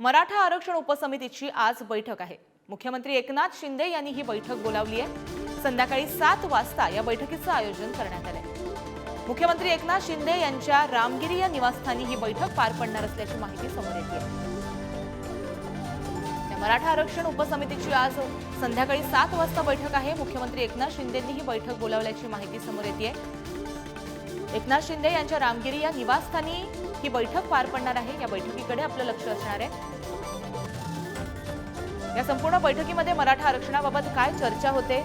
मराठा आरक्षण उपसमितीची आज बैठक आहे। मुख्यमंत्री एकनाथ शिंदे यांनी ही बैठक बोलावली आहे। संध्याकाळी 7 वाजता या बैठकीचं आयोजन करण्यात आलंय। मुख्यमंत्री एकनाथ शिंदे यांच्या रामगिरी या निवासस्थानी ही बैठक पार पडणार असल्याची माहिती समोर येते। मराठा आरक्षण उपसमितीची आज संध्याकाळी 7 वाजता बैठक आहे। मुख्यमंत्री एकनाथ शिंदेंनी ही बैठक बोलावल्याची माहिती समोर येते। एकनाथ शिंदे यांच्या रामगिरी या निवासस्थानी ही बैठक पार पडणार आहे। या बैठकीकडे आपलं लक्ष असणार आहे। या संपूर्ण बैठकीमध्ये मराठा आरक्षणाबाबत काय चर्चा होते,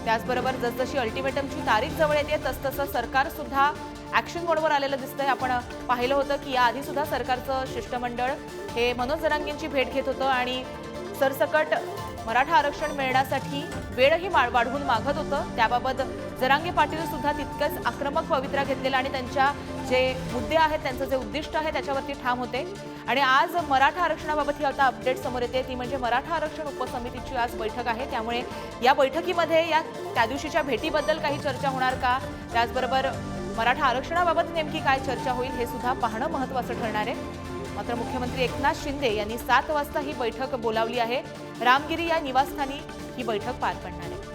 त्याचबरोबर जसजशी अल्टिमेटमची तारीख जवळ येते तसतसं सरकार सुद्धा ऍक्शन मोडवर आलेलं दिसतंय। आपण पाहिलं होतं की याआधी सुद्धा सरकारचं शिष्टमंडळ हे मनोज जरांगेंची भेट घेत होतं आणि सरसकट मराठा आरक्षण मिळण्यासाठी वेळही वाढवून मागत होतं। त्याबाबत जरांगे पाटील सुद्धा तितकंच आक्रमक पवित्रा घेतलेला आणि त्यांच्या जे मुद्दे आहेत, त्यांचं जे उद्दिष्ट आहे त्याच्यावरती ठाम होते। आणि आज मराठा आरक्षणाबाबत ही आता अपडेट समोर येते, ती म्हणजे मराठा आरक्षण उपसमितीची आज बैठक आहे। त्यामुळे या बैठकीमध्ये त्या दिवशीच्या भेटीबद्दल काही चर्चा होणार का, त्याचबरोबर मराठा आरक्षणाबाबत नेमकी काय चर्चा होईल हे सुद्धा पाहणं महत्त्वाचं ठरणार आहे। मात्र मुख्यमंत्री एकनाथ शिंदे यांनी 7 वाजता ही बैठक बोलावली आहे। रामगिरी या निवासस्थानी ही बैठक पार पडणार आहे।